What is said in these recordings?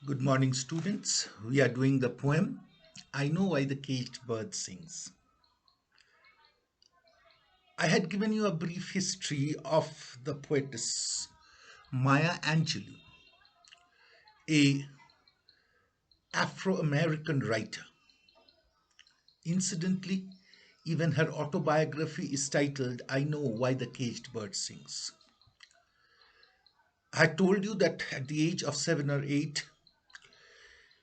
Good morning, students. We are doing the poem I Know Why the Caged Bird Sings. I had given you a brief history of the poetess Maya Angelou, a Afro-American writer. Incidentally, even her autobiography is titled I Know Why the Caged Bird Sings. I told you that at the age of 7 or 8,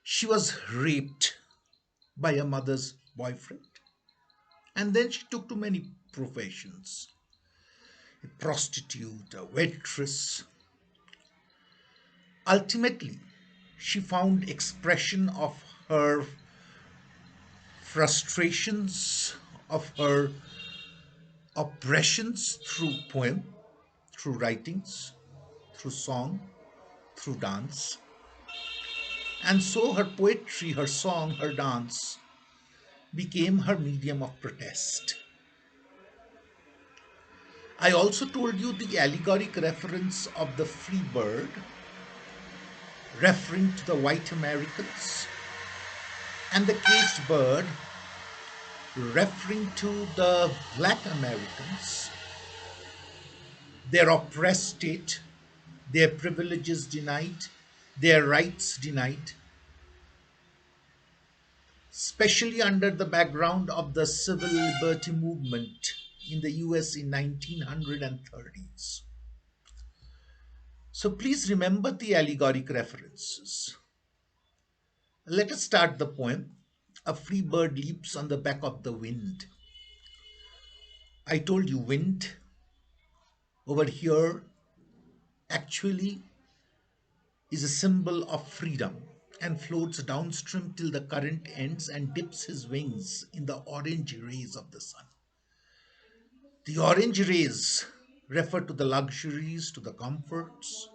she was raped by a mother's boyfriend, and then she took to many professions: a prostitute, a waitress. Ultimately, she found expression of her frustrations, of her oppressions through poem, through writings, through song, through dance. And so her poetry, her song, her dance became her medium of protest. I also told you the allegoric reference of the free bird, referring to the white Americans, and the caged bird, referring to the black Americans, their oppressed state, their privileges denied, their rights denied, especially under the background of the civil liberty movement in the US in 1930s. So please remember the allegoric references. Let us start the poem. A free bird leaps on the back of the wind. I told you wind over here actually is a symbol of freedom and floats downstream till the current ends and dips his wings in the orange rays of the sun. The orange rays refer to the luxuries, to the comforts,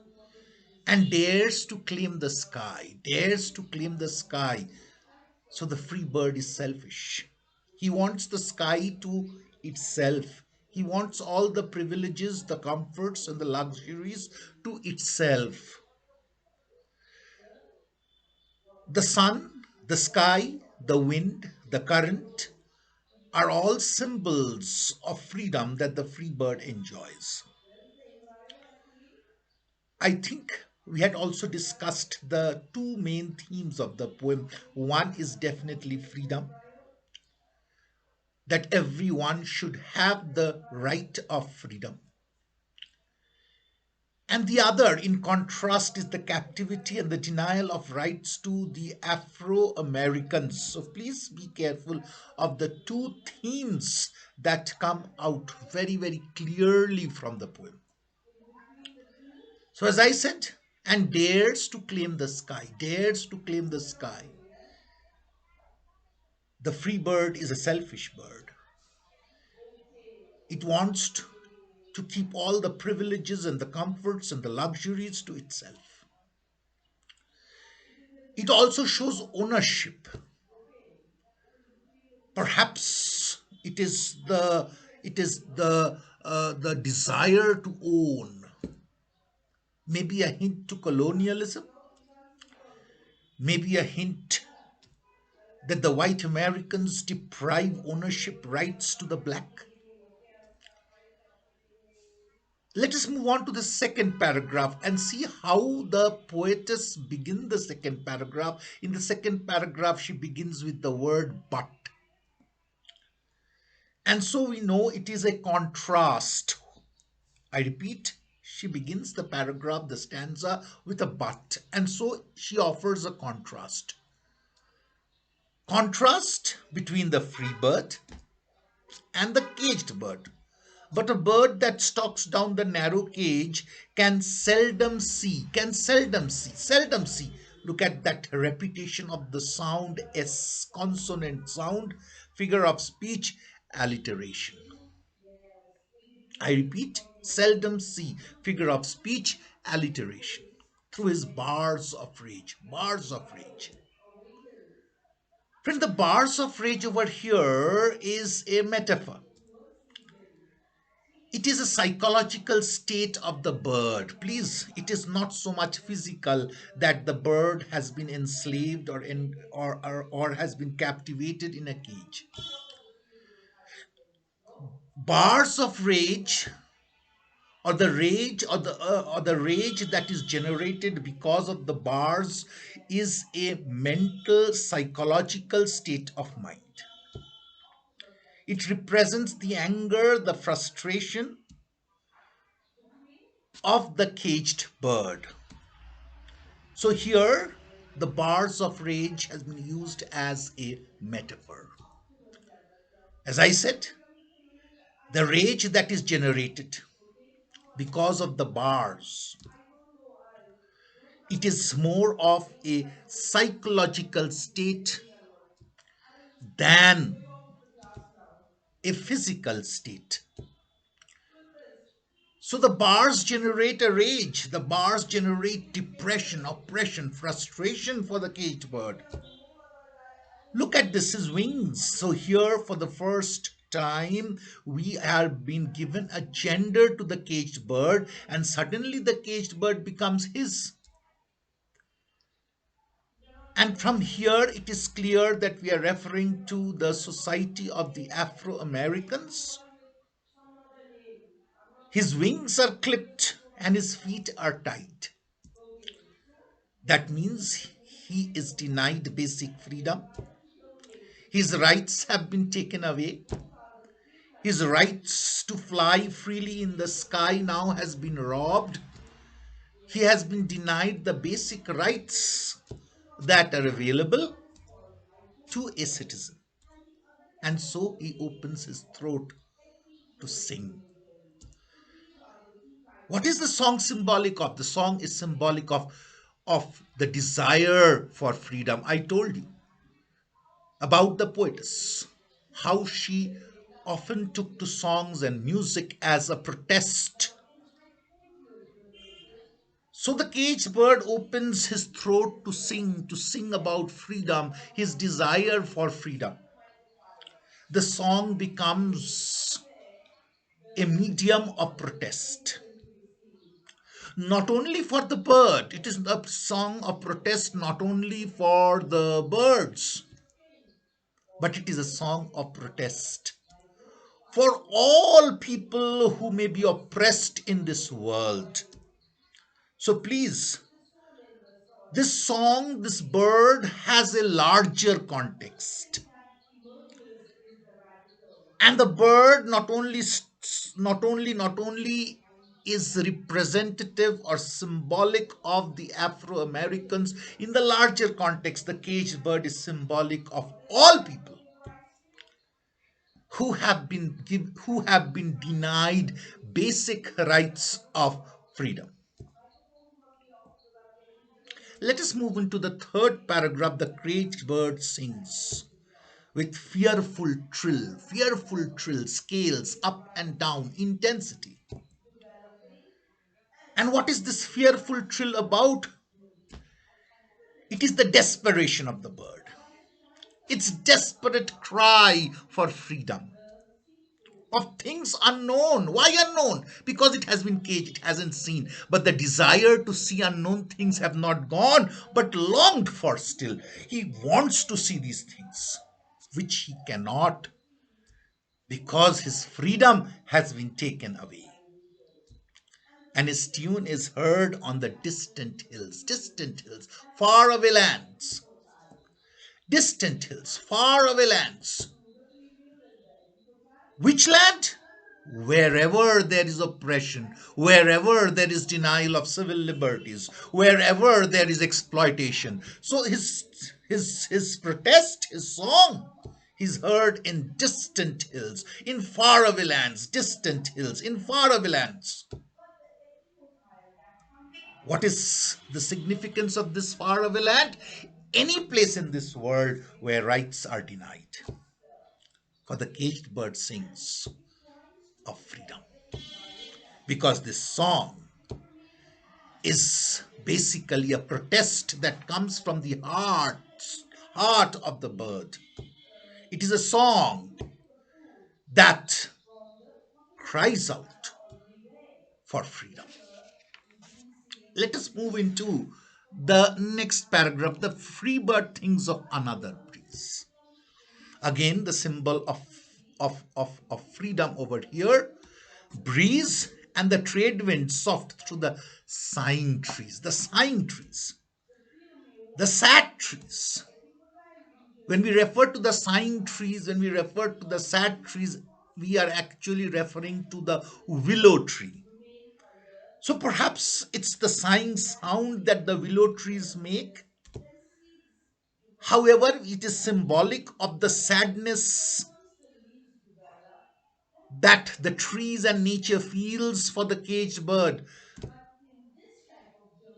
and dares to claim the sky, dares to claim the sky. So the free bird is selfish. He wants the sky to itself. He wants all the privileges, the comforts, and the luxuries to itself. The sun, the sky, the wind, the current are all symbols of freedom that the free bird enjoys. I think we had also discussed the two main themes of the poem. One is definitely freedom, that everyone should have the right of freedom. And the other, in contrast, is the captivity and the denial of rights to the Afro Americans. So please be careful of the two themes that come out very, very clearly from the poem. So, as I said, and dares to claim the sky, dares to claim the sky. The free bird is a selfish bird. It wants to keep all the privileges and the comforts and the luxuries to itself. It also shows ownership. Perhaps it is the desire to own, maybe a hint to colonialism, maybe a hint that the white Americans deprive ownership rights to the black. Let us move on to the second paragraph and see how the poetess begins the second paragraph. In the second paragraph, she begins with the word but. And so we know it is a contrast. I repeat, she begins the paragraph, the stanza, with a but. And so she offers a contrast. Contrast between the free bird and the caged bird. But a bird that stalks down the narrow cage seldom see. Look at that repetition of the sound S, consonant sound, figure of speech, alliteration. I repeat, seldom see, figure of speech, alliteration. Through his bars of rage, bars of rage. Friend, the bars of rage over here is a metaphor. It is a psychological state of the bird. Please, it is not so much physical that the bird has been enslaved or has been captivated in a cage. Bars of rage or the rage that is generated because of the bars is a mental psychological state of mind. It represents the anger, the frustration of the caged bird. So here, the bars of rage has been used as a metaphor. As I said, the rage that is generated because of the bars, it is more of a psychological state than a physical state. So the bars generate a rage, the bars generate depression, oppression, frustration for the caged bird. Look at this, his wings. So here for the first time we are being given a gender to the caged bird, and suddenly the caged bird becomes his. And from here it is clear that we are referring to the society of the Afro Americans. His wings are clipped and his feet are tied. That means he is denied basic freedom. His rights have been taken away. His rights to fly freely in the sky now has been robbed. He has been denied the basic rights that are available to a citizen. And so he opens his throat to sing. What is the song symbolic of? The song is symbolic of the desire for freedom. I told you about the poetess, how she often took to songs and music as a protest. So the caged bird opens his throat to sing about freedom, his desire for freedom. The song becomes a medium of protest. Not only for the bird, it is a song of protest not only for the birds, but it is a song of protest for all people who may be oppressed in this world. So please, this song, this bird has a larger context. And the bird not only is representative or symbolic of the Afro Americans. In the larger context, the caged bird is symbolic of all people who have been denied basic rights of freedom. Let us move into the third paragraph. The caged bird sings with fearful trill, scales up and down, intensity. And what is this fearful trill about? It is the desperation of the bird, its desperate cry for freedom, of things unknown. Why unknown? Because it has been caged, it hasn't seen. But the desire to see unknown things have not gone, but longed for still. He wants to see these things, which he cannot because his freedom has been taken away. And his tune is heard on the distant hills, faraway lands, distant hills, faraway lands. Which land? Wherever there is oppression, wherever there is denial of civil liberties, wherever there is exploitation. So his protest, his song, is heard in distant hills, in faraway lands, distant hills, in faraway lands. What is the significance of this faraway land? Any place in this world where rights are denied. For the caged bird sings of freedom. Because this song is basically a protest that comes from the heart of the bird. It is a song that cries out for freedom. Let us move into the next paragraph. The free bird thinks of another breeze. Again, the symbol of freedom over here, breeze, and the trade wind soft through the sighing trees. The sighing trees, the sad trees. When we refer to the sighing trees, when we refer to the sad trees, we are actually referring to the willow tree. So perhaps it's the sighing sound that the willow trees make. However, it is symbolic of the sadness that the trees and nature feels for the caged bird,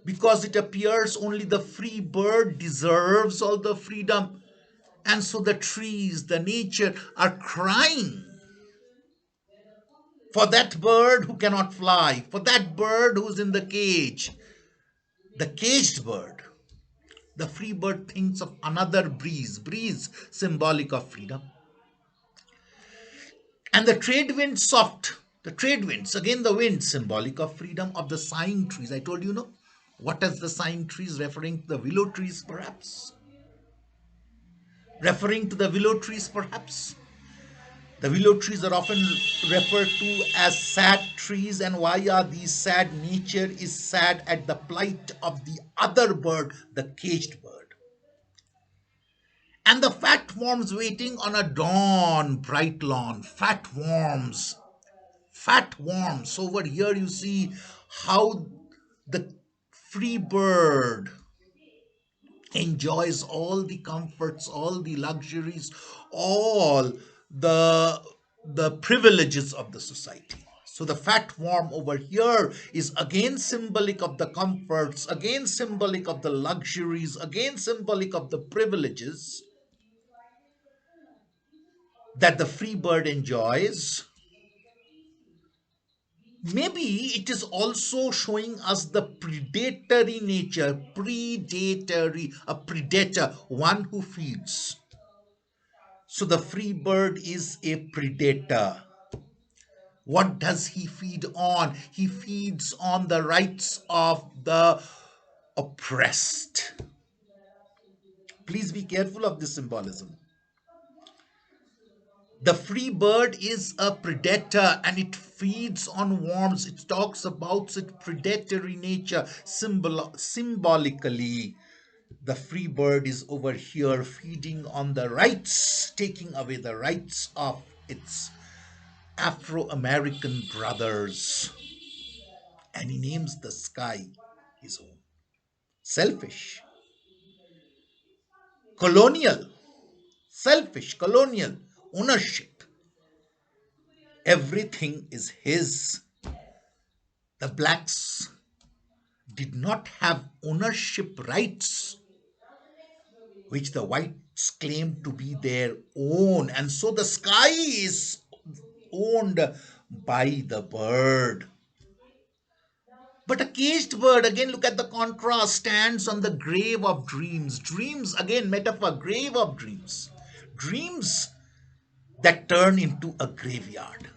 because it appears only the free bird deserves all the freedom. And so the trees, the nature are crying for that bird who cannot fly, for that bird who's in the cage, the caged bird. The free bird thinks of another breeze, breeze symbolic of freedom. And the trade wind soft, the trade winds, again the wind symbolic of freedom, of the sighing trees. I told you, no? What is the sighing trees referring to? The willow trees, perhaps? Referring to the willow trees, perhaps? The willow trees are often referred to as sad trees. And why are these sad? Nature is sad at the plight of the other bird, the caged bird. And the fat worms waiting on a dawn bright lawn. Fat worms. Fat worms. Over here you see how the free bird enjoys all the comforts, all the luxuries, all the privileges of the society. So the fat worm over here is again symbolic of the comforts, again symbolic of the luxuries, again symbolic of the privileges that the free bird enjoys. Maybe it is also showing us the predatory nature, predatory, a predator, one who feeds. So the free bird is a predator. What does he feed on? He feeds on the rights of the oppressed. Please be careful of this symbolism. The free bird is a predator and it feeds on worms. It talks about its predatory nature symbolically. The free bird is over here feeding on the rights, taking away the rights of its Afro-American brothers. And he names the sky his own. Selfish, colonial, selfish, colonial, ownership. Everything is his. The blacks did not have ownership rights, which the whites claimed to be their own. And so the sky is owned by the bird. But a caged bird, again, look at the contrast, stands on the grave of dreams. Dreams, again, metaphor, grave of dreams. Dreams that turn into a graveyard.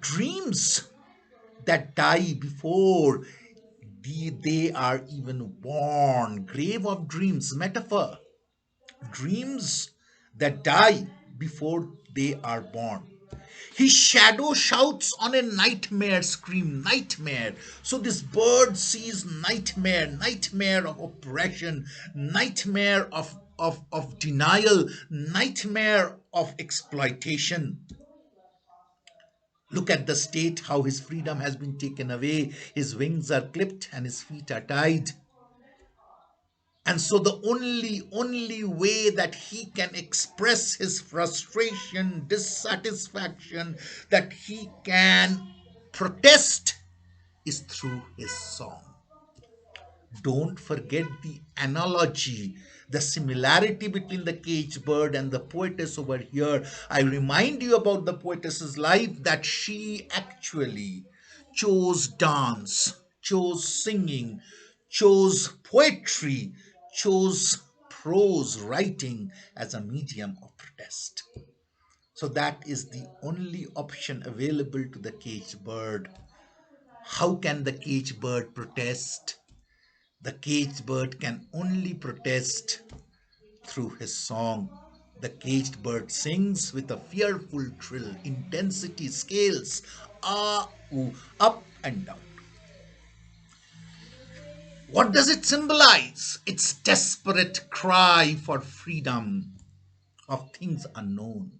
Dreams that die before they are even born. Grave of dreams, metaphor. Dreams that die before they are born. His shadow shouts on a nightmare scream, nightmare. So this bird sees nightmare, nightmare of oppression, nightmare of denial, nightmare of exploitation. Look at the state, how his freedom has been taken away. His wings are clipped and his feet are tied. And so the only way that he can express his frustration, dissatisfaction, that he can protest is through his song. Don't forget the analogy, the similarity between the caged bird and the poetess over here. I remind you about the poetess's life, that she actually chose dance, chose singing, chose poetry, chose prose writing as a medium of protest. So that is the only option available to the caged bird. How can the caged bird protest? The caged bird can only protest through his song. The caged bird sings with a fearful trill, intensity scales, ah, ooh, up and down. What does it symbolize? Its desperate cry for freedom of things unknown.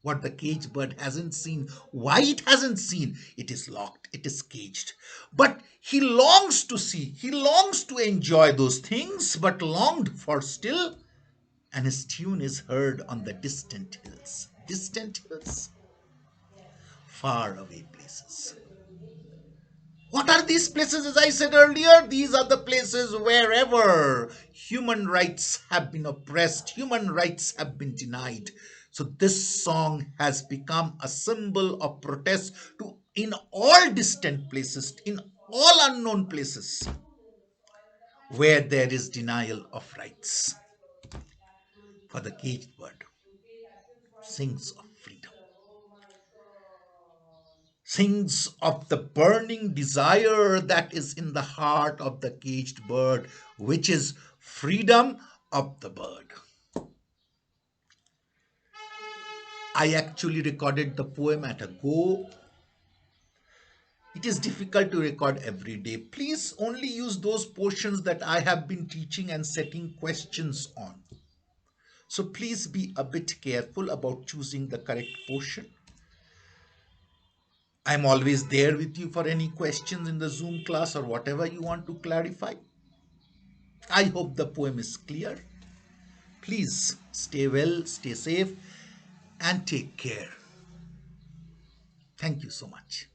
What the caged bird hasn't seen, why it hasn't seen, it is locked, it is caged. But he longs to see, he longs to enjoy those things, but longed for still, and his tune is heard on the distant hills. Distant hills, far away places. What are these places? As I said earlier, these are the places wherever human rights have been oppressed, human rights have been denied. So this song has become a symbol of protest to in all distant places, in all unknown places where there is denial of rights. For the caged bird sings of freedom, sings of the burning desire that is in the heart of the caged bird, which is freedom of the bird. I actually recorded the poem at a go. It is difficult to record every day. Please only use those portions that I have been teaching and setting questions on. So please be a bit careful about choosing the correct portion. I'm always there with you for any questions in the Zoom class or whatever you want to clarify. I hope the poem is clear. Please stay well, stay safe, and take care. Thank you so much.